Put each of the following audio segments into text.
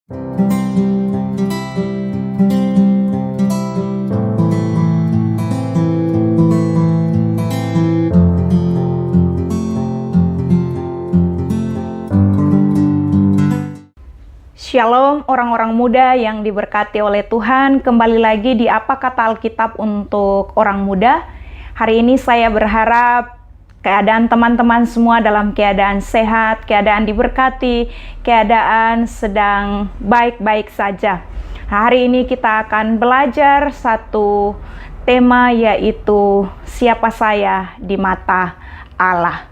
Shalom orang-orang muda yang diberkati oleh Tuhan. Kembali lagi di Apa Kata Alkitab untuk orang muda. Hari ini saya berharap keadaan teman-teman semua dalam keadaan sehat, keadaan diberkati, keadaan sedang baik-baik saja. Hari ini kita akan belajar satu tema, yaitu siapa saya di mata Allah.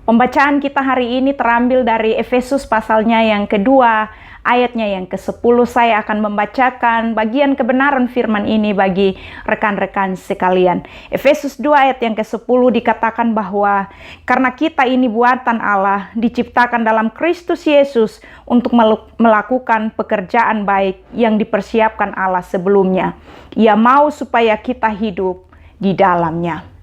Pembacaan kita hari ini terambil dari Efesus pasalnya yang kedua, ayatnya yang ke-10. Saya akan membacakan bagian kebenaran firman ini bagi rekan-rekan sekalian. Efesus 2 ayat yang ke-10 dikatakan bahwa karena kita ini buatan Allah, diciptakan dalam Kristus Yesus untuk melakukan pekerjaan baik yang dipersiapkan Allah sebelumnya. Ia mau supaya kita hidup di dalamnya.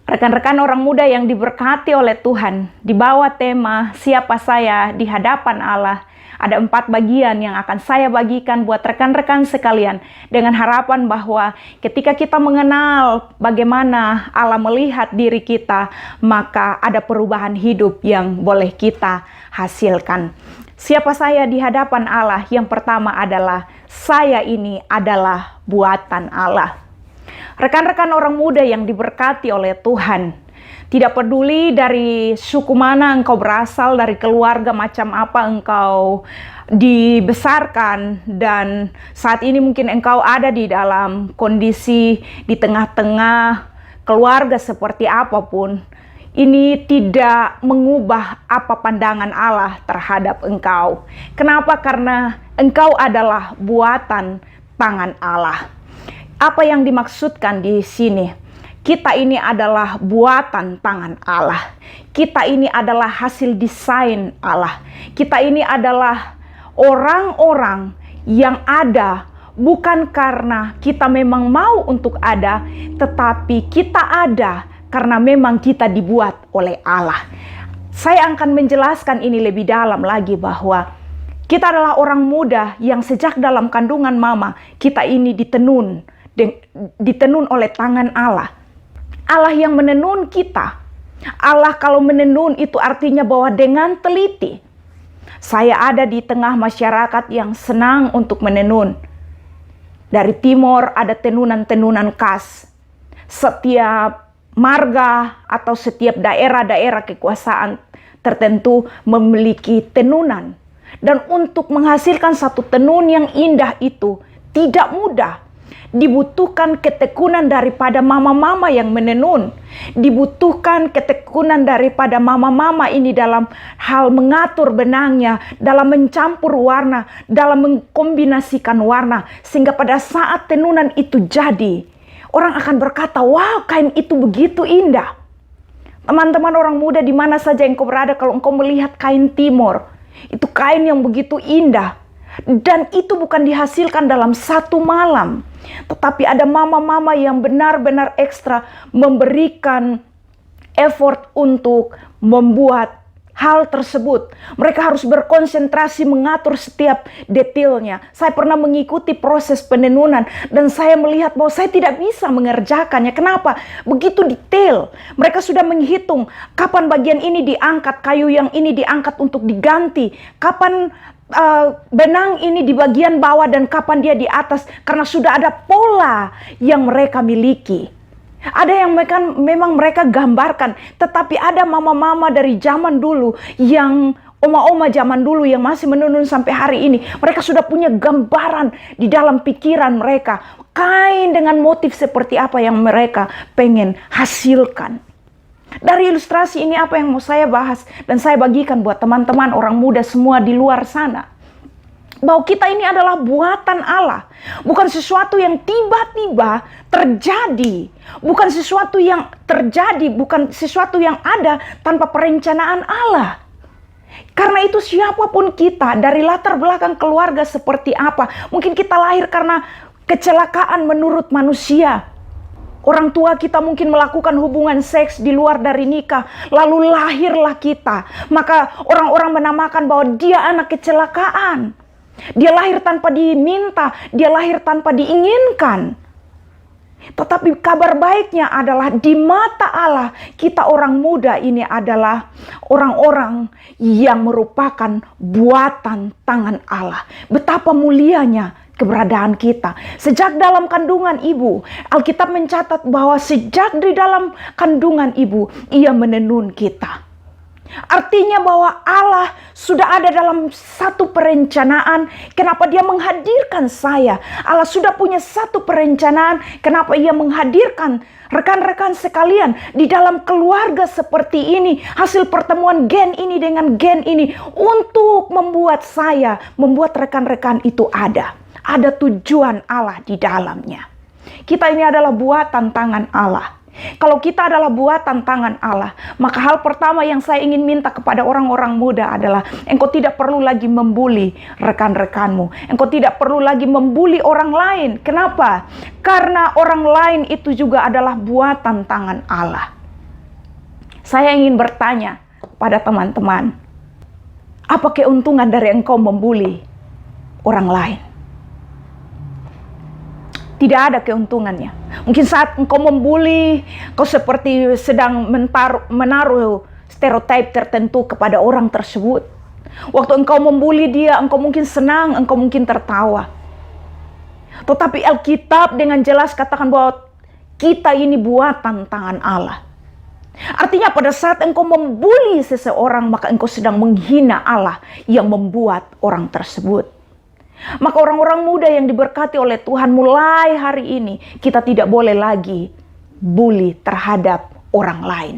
Rekan-rekan orang muda yang diberkati oleh Tuhan, di bawah tema siapa saya di hadapan Allah, ada 4 bagian yang akan saya bagikan buat rekan-rekan sekalian, dengan harapan bahwa ketika kita mengenal bagaimana Allah melihat diri kita, maka ada perubahan hidup yang boleh kita hasilkan. Siapa saya di hadapan Allah? Yang pertama adalah saya ini adalah buatan Allah. Rekan-rekan orang muda yang diberkati oleh Tuhan, tidak peduli dari suku mana engkau berasal, dari keluarga macam apa engkau dibesarkan, dan saat ini mungkin engkau ada di dalam kondisi di tengah-tengah keluarga seperti apapun, ini tidak mengubah apa pandangan Allah terhadap engkau. Kenapa? Karena engkau adalah buatan tangan Allah. Apa yang dimaksudkan di sini? Kita ini adalah buatan tangan Allah. Kita ini adalah hasil desain Allah. Kita ini adalah orang-orang yang ada bukan karena kita memang mau untuk ada, tetapi kita ada karena memang kita dibuat oleh Allah. Saya akan menjelaskan ini lebih dalam lagi bahwa kita adalah orang muda yang sejak dalam kandungan mama, kita ini ditenun oleh tangan Allah. Allah yang menenun kita. Allah kalau menenun itu artinya bahwa dengan teliti. Saya ada di tengah masyarakat yang senang untuk menenun. Dari timur ada tenunan-tenunan khas. Setiap marga atau setiap daerah-daerah kekuasaan tertentu memiliki tenunan. Dan untuk menghasilkan satu tenun yang indah itu tidak mudah. Dibutuhkan ketekunan daripada mama-mama yang menenun. Dibutuhkan ketekunan daripada mama-mama ini dalam hal mengatur benangnya, dalam mencampur warna, dalam mengkombinasikan warna. Sehingga pada saat tenunan itu jadi, orang akan berkata, wow, kain itu begitu indah. Teman-teman orang muda di mana saja engkau berada, kalau engkau melihat kain timur, itu kain yang begitu indah. Dan itu bukan dihasilkan dalam satu malam. Tetapi ada mama-mama yang benar-benar ekstra memberikan effort untuk membuat hal tersebut. Mereka harus berkonsentrasi mengatur setiap detailnya. Saya pernah mengikuti proses penenunan dan saya melihat bahwa saya tidak bisa mengerjakannya. Kenapa? Begitu detail. Mereka sudah menghitung kapan bagian ini diangkat, kayu yang ini diangkat untuk diganti, kapan benang ini di bagian bawah dan kapan dia di atas, karena sudah ada pola yang mereka miliki. Ada yang memang mereka gambarkan, tetapi ada mama-mama dari zaman dulu, yang oma-oma zaman dulu yang masih menenun sampai hari ini, mereka sudah punya gambaran di dalam pikiran mereka, kain dengan motif seperti apa yang mereka pengen hasilkan. Dari ilustrasi ini apa yang mau saya bahas dan saya bagikan buat teman-teman orang muda semua di luar sana. Bahwa kita ini adalah buatan Allah. Bukan sesuatu yang tiba-tiba terjadi. Bukan sesuatu yang terjadi, bukan sesuatu yang ada tanpa perencanaan Allah. Karena itu siapapun kita, dari latar belakang keluarga seperti apa. Mungkin kita lahir karena kecelakaan menurut manusia. Orang tua kita mungkin melakukan hubungan seks di luar dari nikah, lalu lahirlah kita. Maka orang-orang menamakan bahwa dia anak kecelakaan. Dia lahir tanpa diminta, dia lahir tanpa diinginkan. Tetapi kabar baiknya adalah di mata Allah, kita orang muda ini adalah orang-orang yang merupakan buatan tangan Allah. Betapa mulianya keberadaan kita. Sejak dalam kandungan ibu, Alkitab mencatat bahwa sejak di dalam kandungan ibu, ia menenun kita. Artinya bahwa Allah sudah ada dalam satu perencanaan kenapa dia menghadirkan saya. Allah sudah punya satu perencanaan kenapa ia menghadirkan rekan-rekan sekalian di dalam keluarga seperti ini. Hasil pertemuan gen ini dengan gen ini untuk membuat saya, membuat rekan-rekan itu ada. Ada tujuan Allah di dalamnya. Kita ini adalah buatan tangan Allah. Kalau kita adalah buatan tangan Allah, maka hal pertama yang saya ingin minta kepada orang-orang muda adalah engkau tidak perlu lagi membuli rekan-rekanmu. Engkau tidak perlu lagi membuli orang lain. Kenapa? Karena orang lain itu juga adalah buatan tangan Allah. Saya ingin bertanya pada teman-teman, apa keuntungan dari engkau membuli orang lain? Tidak ada keuntungannya. Mungkin saat engkau membuli, kau seperti sedang menaruh stereotip tertentu kepada orang tersebut. Waktu engkau membuli dia, engkau mungkin senang, engkau mungkin tertawa. Tetapi Alkitab dengan jelas katakan bahwa kita ini buatan tangan Allah. Artinya pada saat engkau membuli seseorang, maka engkau sedang menghina Allah yang membuat orang tersebut. Maka orang-orang muda yang diberkati oleh Tuhan, mulai hari ini kita tidak boleh lagi bully terhadap orang lain.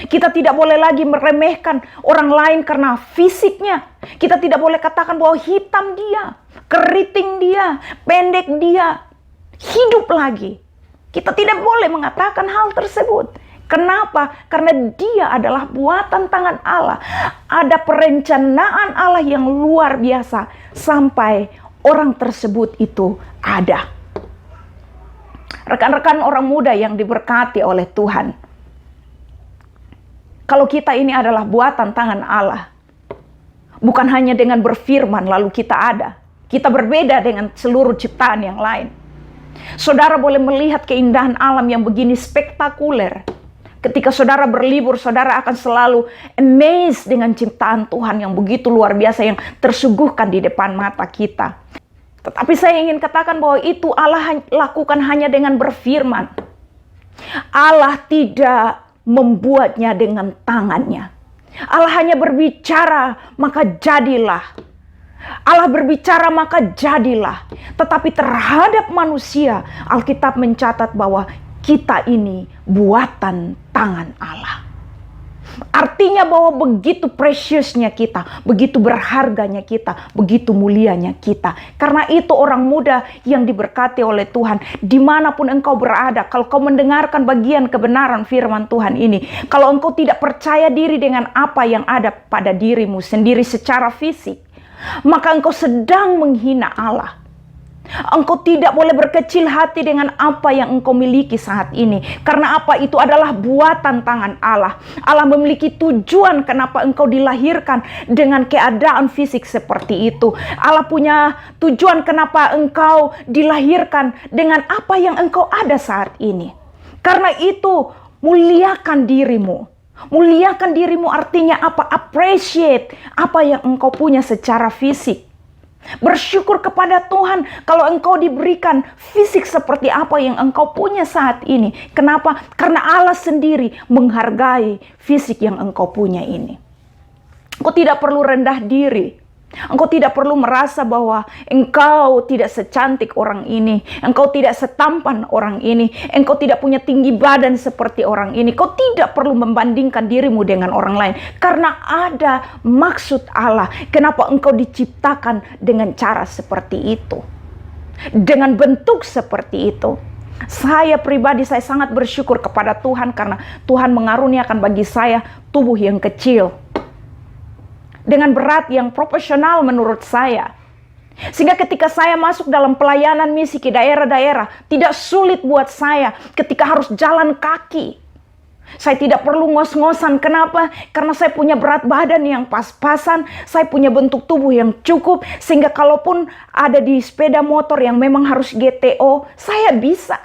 Kita tidak boleh lagi meremehkan orang lain karena fisiknya. Kita tidak boleh katakan bahwa hitam dia, keriting dia, pendek dia, hidup lagi. Kita tidak boleh mengatakan hal tersebut. Kenapa? Karena dia adalah buatan tangan Allah. Ada perencanaan Allah yang luar biasa sampai orang tersebut itu ada. Rekan-rekan orang muda yang diberkati oleh Tuhan. Kalau kita ini adalah buatan tangan Allah, bukan hanya dengan berfirman lalu kita ada. Kita berbeda dengan seluruh ciptaan yang lain. Saudara boleh melihat keindahan alam yang begini spektakuler. Ketika saudara berlibur, saudara akan selalu amazed dengan ciptaan Tuhan yang begitu luar biasa yang tersuguhkan di depan mata kita. Tetapi saya ingin katakan bahwa itu Allah lakukan hanya dengan berfirman. Allah tidak membuatnya dengan tangannya. Allah hanya berbicara, maka jadilah. Allah berbicara, maka jadilah. Tetapi terhadap manusia, Alkitab mencatat bahwa kita ini buatan tangan Allah. Artinya bahwa begitu preciousnya kita, begitu berharganya kita, begitu mulianya kita. Karena itu orang muda yang diberkati oleh Tuhan, dimanapun engkau berada, kalau kau mendengarkan bagian kebenaran firman Tuhan ini, kalau engkau tidak percaya diri dengan apa yang ada pada dirimu sendiri secara fisik, maka engkau sedang menghina Allah. Engkau tidak boleh berkecil hati dengan apa yang engkau miliki saat ini. Karena apa? Itu adalah buatan tangan Allah. Allah memiliki tujuan kenapa engkau dilahirkan dengan keadaan fisik seperti itu. Allah punya tujuan kenapa engkau dilahirkan dengan apa yang engkau ada saat ini. Karena itu, muliakan dirimu. Muliakan dirimu artinya apa? Appreciate apa yang engkau punya secara fisik. Bersyukur kepada Tuhan kalau engkau diberikan fisik seperti apa yang engkau punya saat ini. Kenapa? Karena Allah sendiri menghargai fisik yang engkau punya ini. Engkau tidak perlu rendah diri. Engkau tidak perlu merasa bahwa engkau tidak secantik orang ini, engkau tidak setampan orang ini, engkau tidak punya tinggi badan seperti orang ini. Kau tidak perlu membandingkan dirimu dengan orang lain, karena ada maksud Allah. Kenapa engkau diciptakan dengan cara seperti itu, dengan bentuk seperti itu. Saya pribadi, saya sangat bersyukur kepada Tuhan karena Tuhan mengaruniakan bagi saya tubuh yang kecil dengan berat yang proporsional menurut saya. Sehingga ketika saya masuk dalam pelayanan misi ke daerah-daerah, tidak sulit buat saya ketika harus jalan kaki. Saya tidak perlu ngos-ngosan. Kenapa? Karena saya punya berat badan yang pas-pasan, saya punya bentuk tubuh yang cukup, sehingga kalaupun ada di sepeda motor yang memang harus GTO, saya bisa.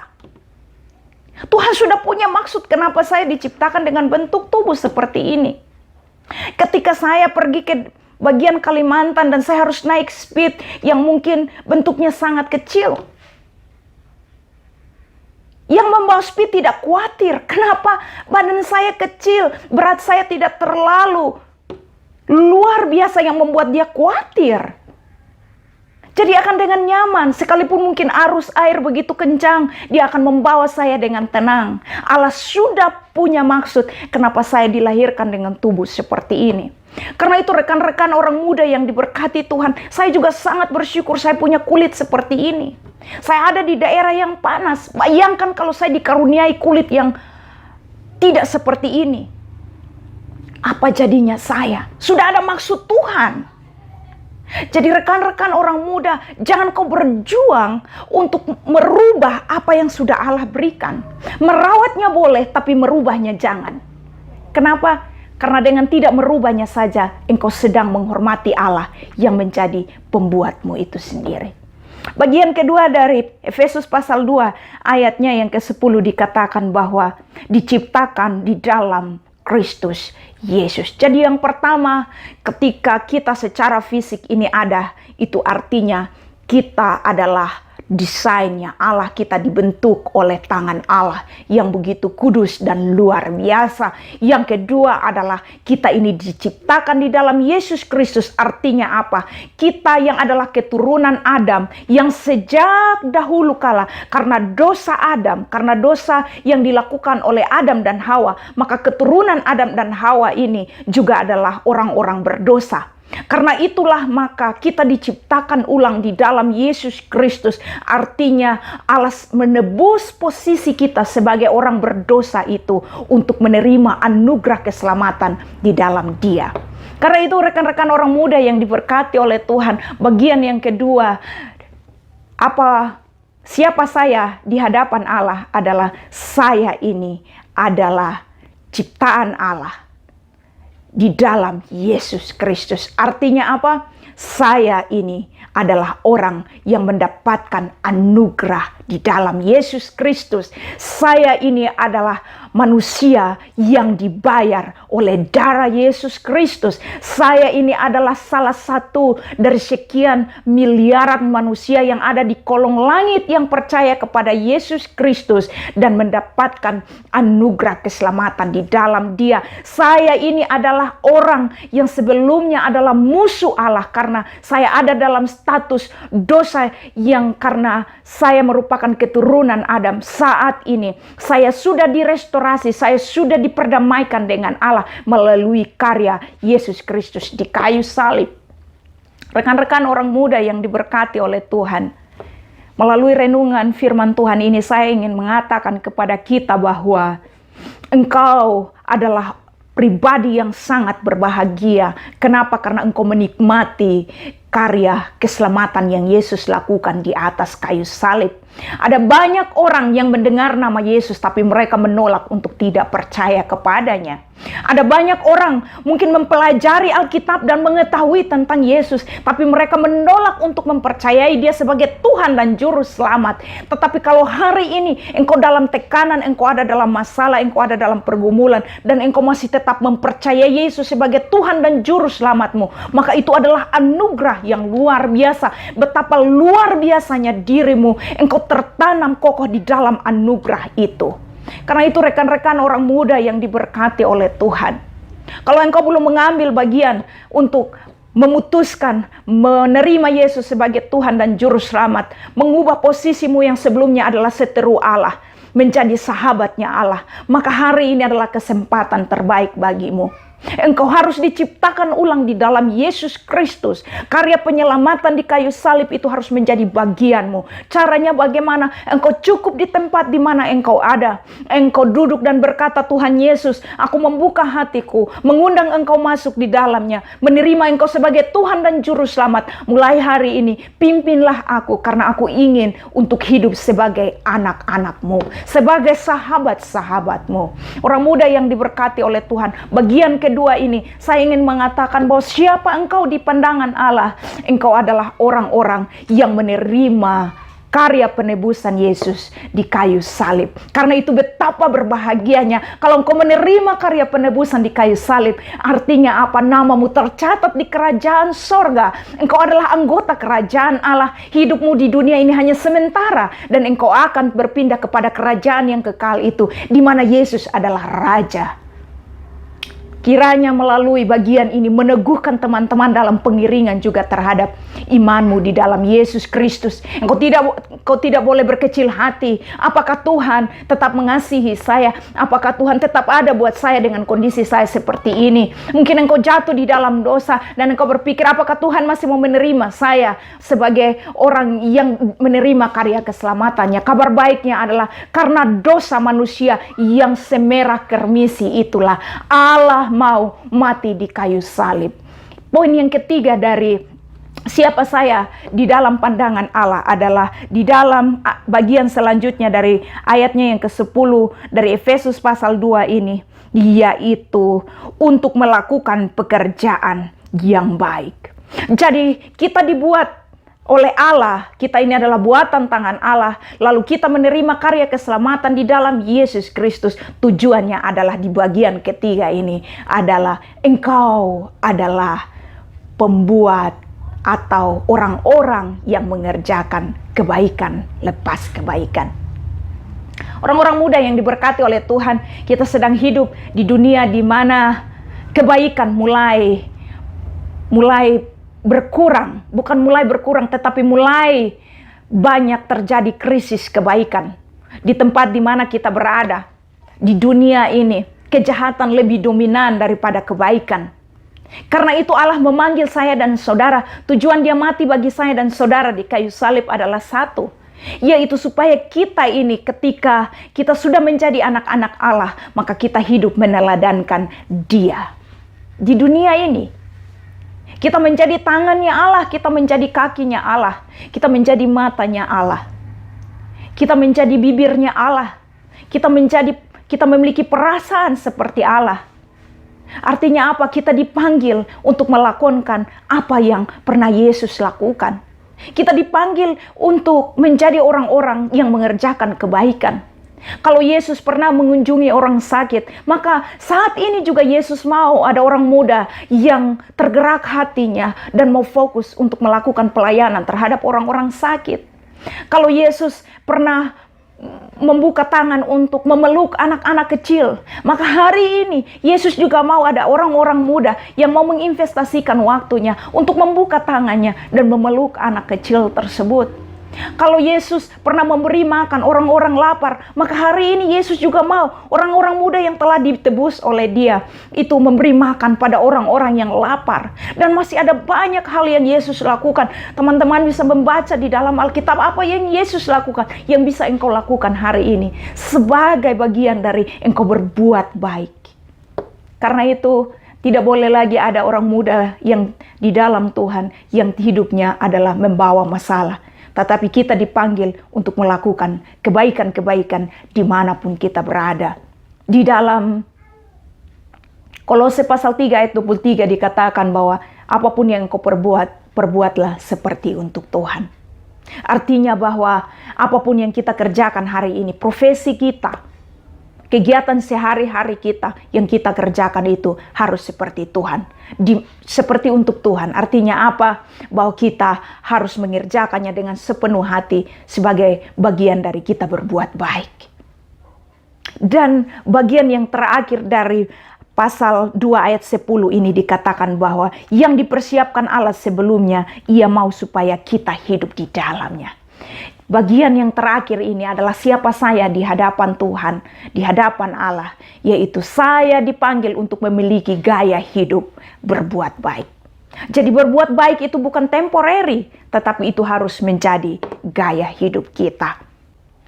Tuhan sudah punya maksud kenapa saya diciptakan dengan bentuk tubuh seperti ini. Ketika saya pergi ke bagian Kalimantan dan saya harus naik speed yang mungkin bentuknya sangat kecil, yang membawa speed tidak khawatir. Kenapa? Badan saya kecil, berat saya tidak terlalu luar biasa yang membuat dia khawatir. Jadi akan dengan nyaman, sekalipun mungkin arus air begitu kencang, dia akan membawa saya dengan tenang. Allah sudah punya maksud kenapa saya dilahirkan dengan tubuh seperti ini. Karena itu rekan-rekan orang muda yang diberkati Tuhan, saya juga sangat bersyukur saya punya kulit seperti ini. Saya ada di daerah yang panas. Bayangkan kalau saya dikaruniai kulit yang tidak seperti ini. Apa jadinya saya? Sudah ada maksud Tuhan. Jadi rekan-rekan orang muda, jangan kau berjuang untuk merubah apa yang sudah Allah berikan. Merawatnya boleh, tapi merubahnya jangan. Kenapa? Karena dengan tidak merubahnya saja, engkau sedang menghormati Allah yang menjadi pembuatmu itu sendiri. Bagian kedua dari Efesus pasal 2 ayatnya yang ke-10 dikatakan bahwa diciptakan di dalam Kristus Yesus. Jadi yang pertama, ketika kita secara fisik ini ada, itu artinya kita adalah desainnya Allah, kita dibentuk oleh tangan Allah yang begitu kudus dan luar biasa. Yang kedua adalah kita ini diciptakan di dalam Yesus Kristus. Artinya apa? Kita yang adalah keturunan Adam yang sejak dahulu kala karena dosa Adam, karena dosa yang dilakukan oleh Adam dan Hawa, maka keturunan Adam dan Hawa ini juga adalah orang-orang berdosa. Karena itulah maka kita diciptakan ulang di dalam Yesus Kristus. Artinya Allah menebus posisi kita sebagai orang berdosa itu untuk menerima anugerah keselamatan di dalam Dia. Karena itu rekan-rekan orang muda yang diberkati oleh Tuhan, bagian yang kedua, siapa saya di hadapan Allah adalah saya ini adalah ciptaan Allah di dalam Yesus Kristus. Artinya apa? Saya ini adalah orang yang mendapatkan anugerah di dalam Yesus Kristus. Saya ini adalah manusia yang dibayar oleh darah Yesus Kristus. Saya ini adalah salah satu dari sekian miliaran manusia yang ada di kolong langit yang percaya kepada Yesus Kristus dan mendapatkan anugerah keselamatan di dalam Dia. Saya ini adalah orang yang sebelumnya adalah musuh Allah karena saya ada dalam status dosa yang karena saya merupakan keturunan Adam. Saat ini saya sudah direstorasi, saya sudah diperdamaikan dengan Allah melalui karya Yesus Kristus di kayu salib. Rekan-rekan orang muda yang diberkati oleh Tuhan, melalui renungan firman Tuhan ini saya ingin mengatakan kepada kita bahwa engkau adalah pribadi yang sangat berbahagia. Kenapa? Karena engkau menikmati karya keselamatan yang Yesus lakukan di atas kayu salib. Ada banyak orang yang mendengar nama Yesus tapi mereka menolak untuk tidak percaya kepadanya. Ada banyak orang mungkin mempelajari Alkitab dan mengetahui tentang Yesus, tapi mereka menolak untuk mempercayai Dia sebagai Tuhan dan Juru Selamat. Tetapi kalau hari ini engkau dalam tekanan, engkau ada dalam masalah, engkau ada dalam pergumulan, dan engkau masih tetap mempercayai Yesus sebagai Tuhan dan Juru Selamatmu, maka itu adalah anugerah yang luar biasa. Betapa luar biasanya dirimu, engkau tertanam kokoh di dalam anugerah itu. Karena itu rekan-rekan orang muda yang diberkati oleh Tuhan, kalau engkau belum mengambil bagian untuk memutuskan menerima Yesus sebagai Tuhan dan Juru Selamat, mengubah posisimu yang sebelumnya adalah seteru Allah menjadi sahabatnya Allah, maka hari ini adalah kesempatan terbaik bagimu. Engkau harus diciptakan ulang di dalam Yesus Kristus. Karya penyelamatan di kayu salib itu harus menjadi bagianmu. Caranya bagaimana? Engkau cukup di tempat di mana engkau ada. Engkau duduk dan berkata, Tuhan Yesus, aku membuka hatiku, mengundang engkau masuk di dalamnya, menerima engkau sebagai Tuhan dan Juru Selamat. Mulai hari ini, pimpinlah aku karena aku ingin untuk hidup sebagai anak-anakmu, sebagai sahabat-sahabatmu. Orang muda yang diberkati oleh Tuhan, bagian kedua ini, saya ingin mengatakan bahwa siapa engkau di pandangan Allah? Engkau adalah orang-orang yang menerima karya penebusan Yesus di kayu salib. Karena itu betapa berbahagianya kalau engkau menerima karya penebusan di kayu salib. Artinya apa? Namamu tercatat di kerajaan sorga. Engkau adalah anggota kerajaan Allah. Hidupmu di dunia ini hanya sementara, dan engkau akan berpindah kepada kerajaan yang kekal itu, di mana Yesus adalah Raja. Kiranya melalui bagian ini meneguhkan teman-teman dalam pengiringan juga terhadap imanmu di dalam Yesus Kristus. Engkau tidak boleh berkecil hati. Apakah Tuhan tetap mengasihi saya? Apakah Tuhan tetap ada buat saya dengan kondisi saya seperti ini? Mungkin engkau jatuh di dalam dosa dan engkau berpikir, apakah Tuhan masih mau menerima saya sebagai orang yang menerima karya keselamatannya? Kabar baiknya adalah karena dosa manusia yang semerah kermisi itulah Allah mau mati di kayu salib. Poin yang ketiga dari siapa saya di dalam pandangan Allah adalah di dalam bagian selanjutnya dari ayatnya yang ke-10 dari Efesus pasal 2 ini, yaitu untuk melakukan pekerjaan yang baik. Jadi kita dibuat oleh Allah, kita ini adalah buatan tangan Allah, lalu kita menerima karya keselamatan di dalam Yesus Kristus. Tujuannya adalah di bagian ketiga ini adalah engkau adalah pembuat atau orang-orang yang mengerjakan kebaikan lepas kebaikan. Orang-orang muda yang diberkati oleh Tuhan, kita sedang hidup di dunia di mana kebaikan mulai berkurang, bukan mulai berkurang, tetapi mulai banyak terjadi krisis kebaikan. Di tempat di mana kita berada, di dunia ini, kejahatan lebih dominan daripada kebaikan. Karena itu Allah memanggil saya dan saudara, tujuan dia mati bagi saya dan saudara di kayu salib adalah satu, yaitu supaya kita ini ketika kita sudah menjadi anak-anak Allah, maka kita hidup meneladankan Dia. Di dunia ini, kita menjadi tangannya Allah, kita menjadi kakinya Allah, kita menjadi matanya Allah, kita menjadi bibirnya Allah, kita memiliki perasaan seperti Allah. Artinya apa? Kita dipanggil untuk melakukan apa yang pernah Yesus lakukan. Kita dipanggil untuk menjadi orang-orang yang mengerjakan kebaikan. Kalau Yesus pernah mengunjungi orang sakit, maka saat ini juga Yesus mau ada orang muda yang tergerak hatinya dan mau fokus untuk melakukan pelayanan terhadap orang-orang sakit. Kalau Yesus pernah membuka tangan untuk memeluk anak-anak kecil, maka hari ini Yesus juga mau ada orang-orang muda yang mau menginvestasikan waktunya untuk membuka tangannya dan memeluk anak kecil tersebut. Kalau Yesus pernah memberi makan orang-orang lapar, maka hari ini Yesus juga mau orang-orang muda yang telah ditebus oleh Dia itu memberi makan pada orang-orang yang lapar. Dan masih ada banyak hal yang Yesus lakukan. Teman-teman bisa membaca di dalam Alkitab apa yang Yesus lakukan, yang bisa engkau lakukan hari ini sebagai bagian dari engkau berbuat baik. Karena itu tidak boleh lagi ada orang muda yang di dalam Tuhan yang hidupnya adalah membawa masalah. Tetapi kita dipanggil untuk melakukan kebaikan-kebaikan dimanapun kita berada. Di dalam Kolose pasal 3 ayat 23 dikatakan bahwa apapun yang engkau perbuatlah seperti untuk Tuhan. Artinya bahwa apapun yang kita kerjakan hari ini, profesi kita, kegiatan sehari-hari kita yang kita kerjakan itu harus seperti Tuhan. Seperti untuk Tuhan. Artinya apa? Bahwa kita harus mengerjakannya dengan sepenuh hati sebagai bagian dari kita berbuat baik. Dan bagian yang terakhir dari pasal 2 ayat 10 ini dikatakan bahwa yang dipersiapkan Allah sebelumnya, Ia mau supaya kita hidup di dalamnya. Bagian yang terakhir ini adalah siapa saya di hadapan Tuhan, di hadapan Allah, yaitu saya dipanggil untuk memiliki gaya hidup berbuat baik. Jadi berbuat baik itu bukan temporary, tetapi itu harus menjadi gaya hidup kita.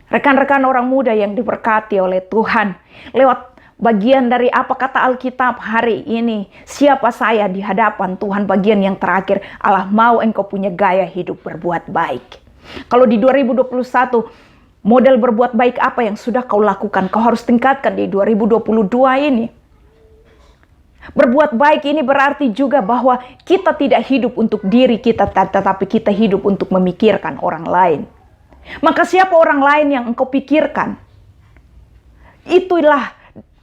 Rekan-rekan orang muda yang diberkati oleh Tuhan, lewat bagian dari apa kata Alkitab hari ini, siapa saya di hadapan Tuhan, bagian yang terakhir, Allah mau engkau punya gaya hidup berbuat baik. Kalau di 2021, model berbuat baik apa yang sudah kau lakukan, kau harus tingkatkan di 2022 ini. Berbuat baik ini berarti juga bahwa kita tidak hidup untuk diri kita, tetapi kita hidup untuk memikirkan orang lain. Maka siapa orang lain yang engkau pikirkan? Itulah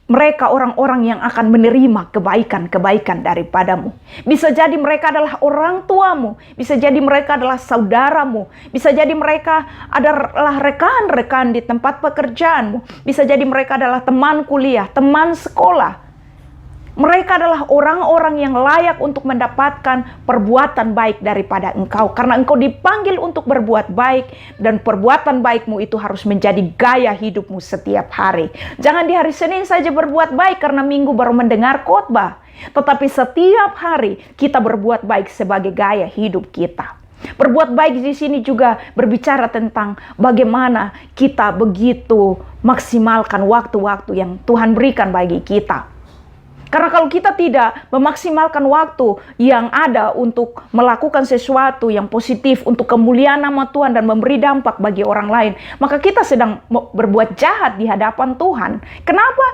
mereka orang-orang yang akan menerima kebaikan-kebaikan daripadamu. Bisa jadi mereka adalah orang tuamu, bisa jadi mereka adalah saudaramu, bisa jadi mereka adalah rekan-rekan di tempat pekerjaanmu, bisa jadi mereka adalah teman kuliah, teman sekolah. Mereka adalah orang-orang yang layak untuk mendapatkan perbuatan baik daripada engkau. Karena engkau dipanggil untuk berbuat baik. Dan perbuatan baikmu itu harus menjadi gaya hidupmu setiap hari. Jangan di hari Senin saja berbuat baik karena Minggu baru mendengar khotbah. Tetapi setiap hari kita berbuat baik sebagai gaya hidup kita. Berbuat baik di sini juga berbicara tentang bagaimana kita begitu maksimalkan waktu-waktu yang Tuhan berikan bagi kita. Karena kalau kita tidak memaksimalkan waktu yang ada untuk melakukan sesuatu yang positif untuk kemuliaan nama Tuhan dan memberi dampak bagi orang lain, maka kita sedang berbuat jahat di hadapan Tuhan. Kenapa?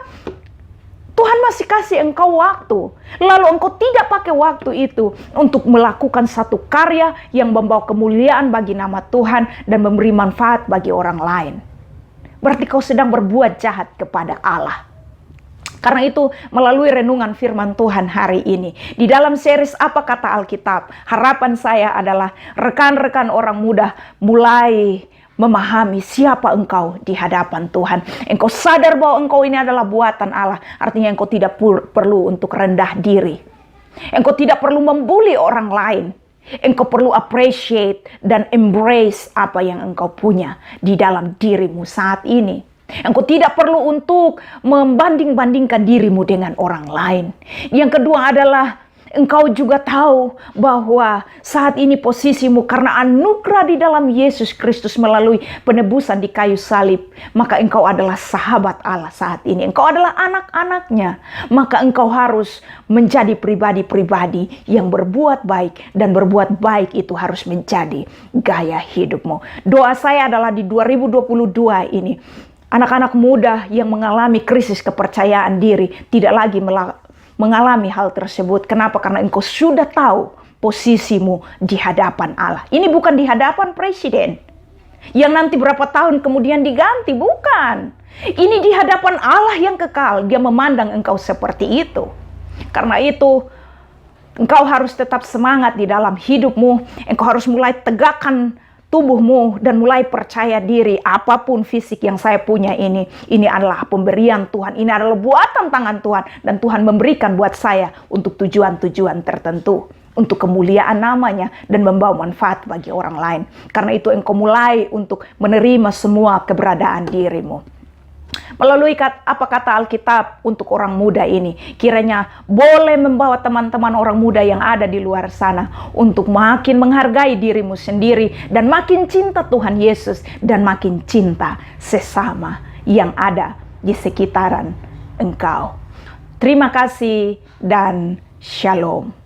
Tuhan masih kasih engkau waktu, lalu engkau tidak pakai waktu itu untuk melakukan satu karya yang membawa kemuliaan bagi nama Tuhan dan memberi manfaat bagi orang lain. Berarti kau sedang berbuat jahat kepada Allah. Karena itu, melalui renungan firman Tuhan hari ini, di dalam series Apa Kata Alkitab, harapan saya adalah rekan-rekan orang muda mulai memahami siapa engkau di hadapan Tuhan. Engkau sadar bahwa engkau ini adalah buatan Allah, artinya engkau tidak perlu untuk rendah diri. Engkau tidak perlu membuli orang lain. Engkau perlu appreciate dan embrace apa yang engkau punya di dalam dirimu saat ini. Engkau tidak perlu untuk membanding-bandingkan dirimu dengan orang lain. Yang kedua adalah engkau juga tahu bahwa saat ini posisimu karena anugerah di dalam Yesus Kristus melalui penebusan di kayu salib. Maka engkau adalah sahabat Allah saat ini. Engkau adalah anak-anaknya. Maka engkau harus menjadi pribadi-pribadi yang berbuat baik. Dan berbuat baik itu harus menjadi gaya hidupmu. Doa saya adalah di 2022 ini, anak-anak muda yang mengalami krisis kepercayaan diri tidak lagi mengalami hal tersebut. Kenapa? Karena engkau sudah tahu posisimu di hadapan Allah. Ini bukan di hadapan presiden yang nanti berapa tahun kemudian diganti. Bukan. Ini di hadapan Allah yang kekal. Dia memandang engkau seperti itu. Karena itu, engkau harus tetap semangat di dalam hidupmu. Engkau harus mulai tegakkan tubuhmu dan mulai percaya diri. Apapun fisik yang saya punya ini adalah pemberian Tuhan. Ini adalah buatan tangan Tuhan. Dan Tuhan memberikan buat saya untuk tujuan-tujuan tertentu. Untuk kemuliaan namanya dan membawa manfaat bagi orang lain. Karena itu engkau mulai untuk menerima semua keberadaan dirimu. Melalui apa kata Alkitab untuk orang muda ini, kiranya boleh membawa teman-teman orang muda yang ada di luar sana untuk makin menghargai dirimu sendiri dan makin cinta Tuhan Yesus dan makin cinta sesama yang ada di sekitaran engkau. Terima kasih dan shalom.